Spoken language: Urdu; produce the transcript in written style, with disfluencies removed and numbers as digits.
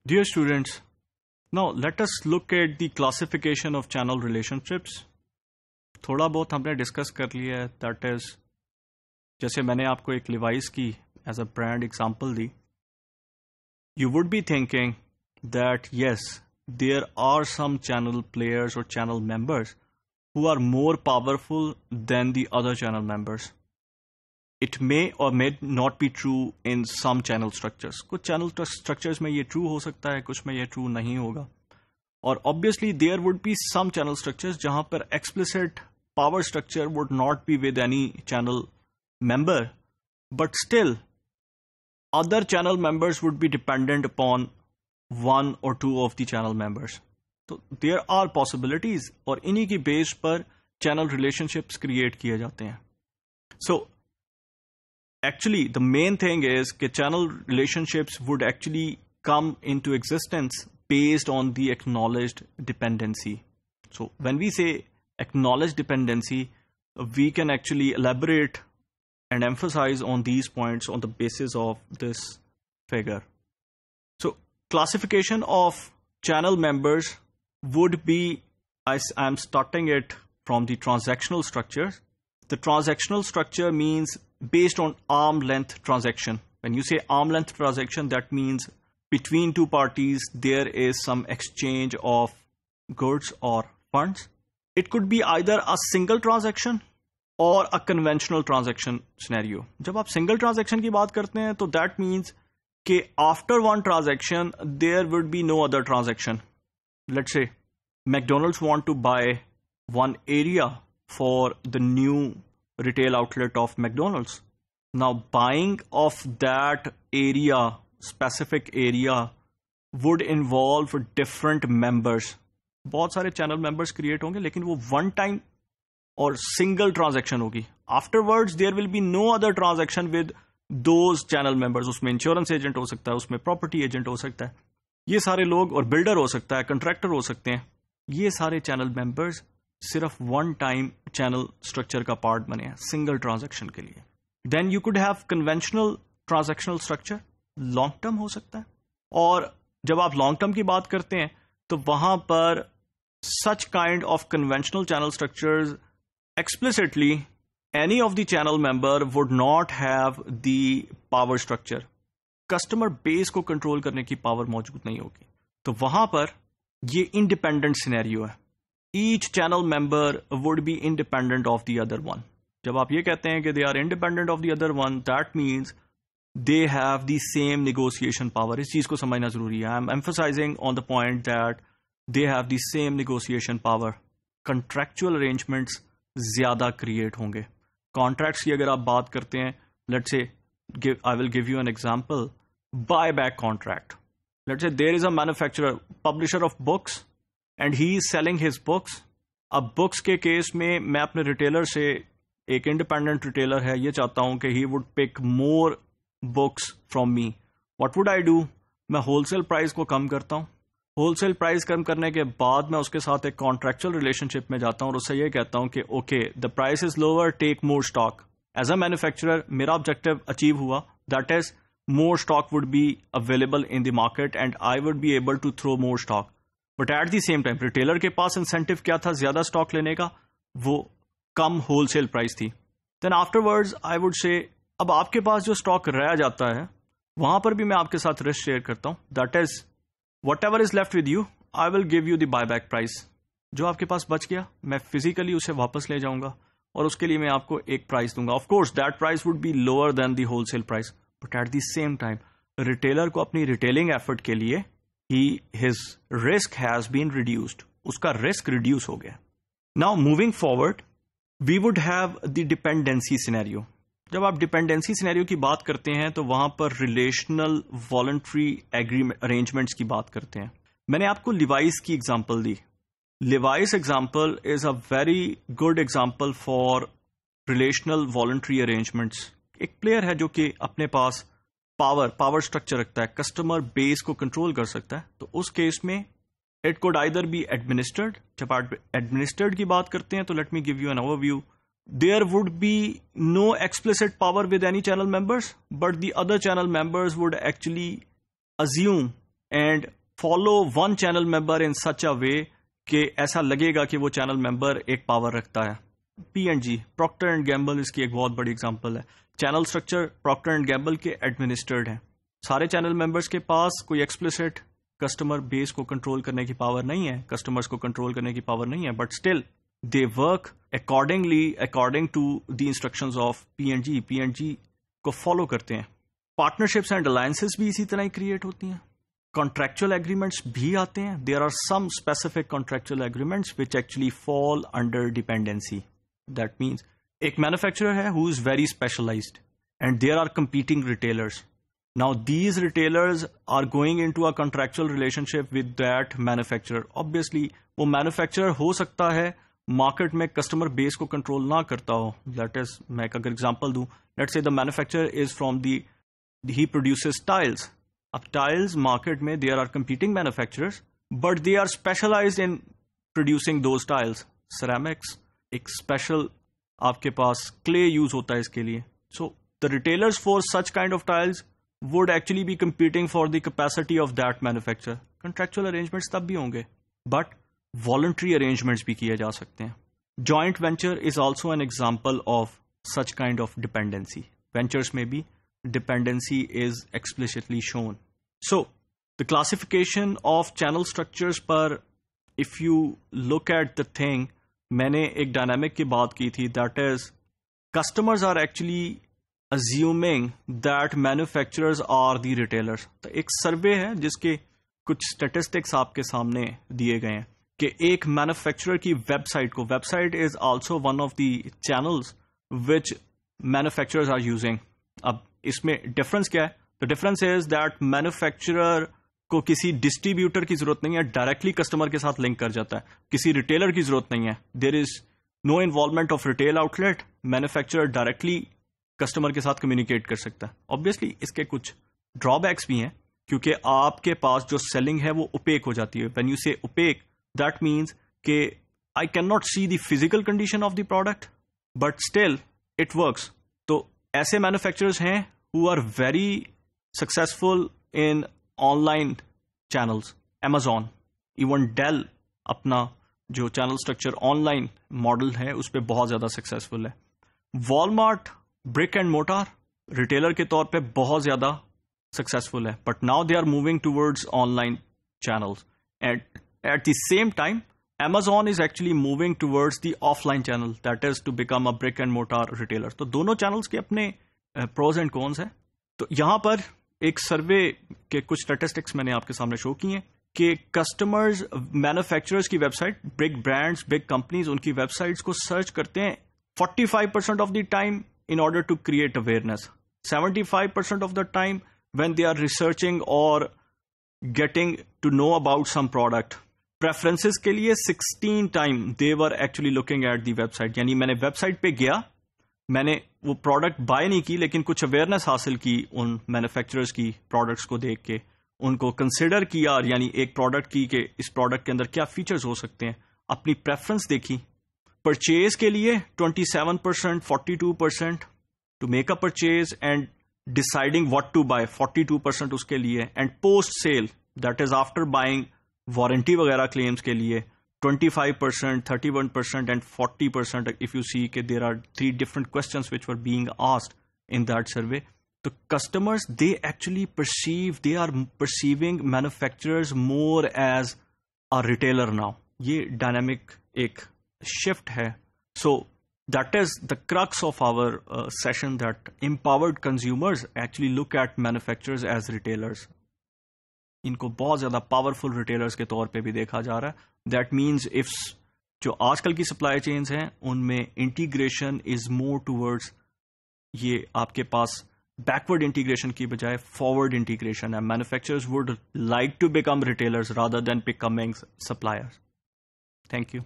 Dear students, now let us look at the classification of channel relationships. تھوڑا بہت ہم نے ڈسکس کر لیا ہے. دیٹ از جیسے میں نے آپ کو ایک لیوائس کی ایز اے برانڈ ایگزامپل دی. You would be thinking that yes there are some channel players اور channel members who are more powerful than the other channel members. It may or may not be true in some channel structures. کچھ channel structures میں یہ true ہو سکتا ہے, کچھ میں یہ true نہیں ہوگا. اور obviously there would be some channel structures جہاں پر explicit power structure would not be with any channel member, but still other channel members would be dependent upon one or two of the channel members. تو دیر آر پاسبلٹیز اور انہی کی بیس پر چینل ریلیشن شپس کریٹ کیے جاتے ہیں. So actually the main thing is کہ channel relationships would actually come into existence based on the acknowledged dependency. So when we say acknowledged dependency we can actually elaborate and emphasize on these points on the basis of this figure. So classification of channel members would be, I'm starting it from the transactional structures. The transactional structure means based on arm length transaction. When you say arm length transaction, that means between two parties there is some exchange of goods or funds. It could be either a single transaction or a conventional transaction scenario. جب آپ single transaction کی بات کرتے ہیں تو that means کہ after one transaction there would be no other transaction. Let's say McDonald's want to buy one area for the new retail outlet of McDonald's. Now buying of that area, specific area, would involve different members. بہت سارے چینل ممبرس کریٹ ہوں گے لیکن وہ ون ٹائم اور سنگل ٹرانزیکشن ہوگی. afterwards there will be no other transaction with those channel members. اس میں انشورنس ایجنٹ ہو سکتا ہے, اس میں پراپرٹی ایجنٹ ہو سکتا ہے, یہ سارے لوگ, اور بلڈر ہو سکتا ہے, کنٹریکٹر ہو سکتے ہیں. یہ سارے چینل ممبرز صرف ون ٹائم چینل اسٹرکچر کا پارٹ بنے ہیں سنگل ٹرانزیکشن کے لیے. Then you could have conventional transactional structure, long term ہو سکتا ہے. اور جب آپ لانگ ٹرم کی بات کرتے ہیں تو وہاں پر such kind of conventional channel structures explicitly any of the channel member would not have the power structure. Customer base کو کنٹرول کرنے کی پاور موجود نہیں ہوگی. تو وہاں پر یہ انڈیپینڈنٹ سینیریو ہے. Each channel member would be independent of the other one. جب آپ یہ کہتے ہیں کہ they are independent of the other one, that means they have the same negotiation power. اس چیز کو سمجھنا ضروری ہے. I am emphasizing on the point that they have the same negotiation power. Contractual arrangements زیادہ کریٹ ہوں گے. کانٹریکٹس کی اگر آپ بات کرتے ہیں, let's say I will give you an example. Buyback contract. Let's say there is a manufacturer, publisher of books, and he is selling his books. اب books کے کیس میں میں اپنے ریٹیلر سے, ایک انڈیپینڈنٹ ریٹیلر ہے, یہ چاہتا ہوں کہ he would pick more books from me. What would I do? میں ہول سیل پرائز کو کم کرتا ہوں. ہول سیل پرائز کم کرنے کے بعد میں اس کے ساتھ ایک کانٹریکچوئل ریلیشن شپ میں جاتا ہوں اور اس سے یہ کہتا ہوں کہ okay the price is lower, take more stock. As a manufacturer میرا آبجیکٹو اچیو ہوا, that is more stock would be available in the market and I would be able to throw more stock. But at the same time retailer کے پاس انسینٹیو کیا تھا زیادہ اسٹاک لینے کا, وہ کم ہول سیل پرائز تھی. Then afterwards I would say اب آپ کے پاس جو اسٹاک رہ جاتا ہے وہاں پر بھی میں آپ کے ساتھ رسک شیئر کرتا ہوں. That is whatever is left with you, I will give you the buyback price. جو آپ کے پاس بچ گیا میں فزیکلی اسے واپس لے جاؤں گا اور اس کے لیے میں آپ کو ایک پرائز دوں گا. Of course that price would be lower than the wholesale price, but at the same time retailer کو اپنی ریٹیلنگ ایفرٹ کے لیے his risk has been reduced. اس کا رسک ریڈیوس ہو گیا. Now moving forward, we would have the dependency scenario. جب آپ ڈپینڈنسی سینیریو کی بات کرتے ہیں تو وہاں پر ریلیشنل والنٹری ارینجمنٹس کی بات کرتے ہیں. میں نے آپ کو لیوائس کی example the. لیوائس example is a very good example for relational voluntary arrangements. ایک پلیئر ہے جو کہ اپنے پاس پاور اسٹرکچر رکھتا ہے, کسٹمر بیس کو کنٹرول کر سکتا ہے. تو اس کیس میں it could either be administered. جب آپ ایڈمنسٹرڈ کی بات کرتے ہیں تو let me give you an overview. There would be no explicit power with any channel members, but the other channel members would actually assume and follow one channel member in such a way کہ ایسا لگے گا کہ وہ چینل ممبر ایک پاور رکھتا ہے. P and G, Procter and Gamble اس کی ایک بہت بڑی اگزامپل ہے. Channel structure Procter and Gamble کے ایڈمنسٹرڈ ہیں. سارے چینل ممبرس کے پاس کوئی ایکسپلسٹ کسٹمر بیس کو کنٹرول کرنے کی پاور نہیں ہے، کسٹمرز کو کنٹرول کرنے کی پاور نہیں ہے، but still they work according to the instructions of P and G. P and G کو فالو کرتے ہیں. پارٹنرشپس اینڈ الائنسز بھی اسی طرح ہی کریٹ ہوتی ہیں. کانٹریکچوئل ایگریمنٹس بھی آتے ہیں. There are some specific contractual agreements which actually fall under dependency. That means ایک مینوفیکچرر ہے who is very specialized and there are competing retailers. Now these retailers are going into a contractual relationship with that manufacturer. Obviously وہ manufacturer ہو سکتا ہے مارکیٹ میں کسٹمر بیس کو کنٹرول نہ کرتا ہو. That is, میں اگر ایگزامپل دوں, let's say the manufacturer is from he produces tiles. اب ٹائلز مارکیٹ میں there are competing manufacturers but they are specialized in producing those tiles. Ceramics ایک اسپیشل آپ کے پاس کلے یوز ہوتا ہے اس کے لیے. So the retailers for such kind of tiles would actually be competing for the capacity of that manufacture. Contractual arrangements تب بھی ہوں گے بٹ والنٹری ارینجمنٹس بھی کیے جا سکتے ہیں. Joint venture is also an example of such kind of dependency. Ventures میں بھی dependency is explicitly shown. So the classification of channel structures پر if you look at the thing, میں نے ایک ڈائنامک کی بات کی تھی, that is customers are actually assuming that manufacturers are the retailers. تو ایک سروے ہے جس کے کچھ اسٹیٹسٹکس آپ کے سامنے دیے گئے ہیں کہ ایک مینوفیکچرر کی ویب سائٹ کو, website is also one of the channels which manufacturers are using. اب اس میں ڈفرنس کیا ہے؟ The difference is that manufacturer کو کسی ڈسٹریبیوٹر کی ضرورت نہیں ہے, ڈائریکٹلی کسٹمر کے ساتھ لنک کر جاتا ہے. کسی ریٹیلر کی ضرورت نہیں ہے, there is no involvement of retail outlet. Manufacturer directly customer کے ساتھ کمیونیکیٹ کر سکتا ہے. آبویسلی اس کے کچھ ڈرا بیکس بھی ہیں کیونکہ آپ کے پاس جو سیلنگ ہے وہ اوپیک ہو جاتی ہے. When you say opaque, that means کہ I can not see the physical condition of the product but still it works. تو ایسے مینوفیکچررز ہیں who are very successful in online channels. Amazon, even Dell اپنا جو channel structure online model ہے اس پہ بہت زیادہ سکسیزفل ہے. Walmart brick and mortar retailer کے طور پہ بہت زیادہ سکسیزفل ہے but now they are moving towards online channels. And at the same time Amazon is actually moving towards the offline channel, that is to become a brick and mortar retailer. تو دونوں چینلز کے اپنے پروز اینڈ کونز ہیں. تو یہاں پر ایک سروے کے کچھ اسٹیٹسٹکس میں نے آپ کے سامنے شو کی ہیں کہ کسٹمرز مینوفیکچررز کی website, big brands, big companies ان کی ویب سائٹس کو سرچ کرتے ہیں 45% of the time in order to create awareness, 75% of the time when they are researching اور getting to know about some product. Preferences کے لیے 16 time they were actually looking at the website. یعنی میں نے ویب سائٹ پہ گیا, میں نے وہ پروڈکٹ بائی نہیں کی لیکن کچھ اویئرنیس حاصل کی ان مینوفیکچررز کی پروڈکٹس کو دیکھ کے, ان کو کنسیڈر کیا, یعنی ایک پروڈکٹ کی کہ اس پروڈکٹ کے اندر کیا فیچرز ہو سکتے ہیں, اپنی پریفرنس دیکھی. پرچیز کے لیے 27%, 42% to make a purchase and deciding what to buy, 42% اس کے لیے. And post sale, that is after buying warranty وغیرہ کلیمز کے لیے 25%, 31% and 40% if you see کہ there are 3 different questions which were being asked in that survey. So customers, they actually they are perceiving manufacturers more as a retailer now. یہ ڈائنامک ایک شفٹ ہے. So that is the crux of our session, that empowered consumers actually look at manufacturers as retailers. ان کو بہت زیادہ پاورفل ریٹیلرز کے طور پہ بھی دیکھا جا رہا ہے. دیٹ مینس اف جو آج کل کی سپلائی چینز ہیں ان میں انٹیگریشن از مور ٹوورڈز, یہ آپ کے پاس بیکورڈ انٹیگریشن کی بجائے فارورڈ انٹیگریشن ہے. Manufacturers would like to become retailers rather than becoming suppliers. Thank you.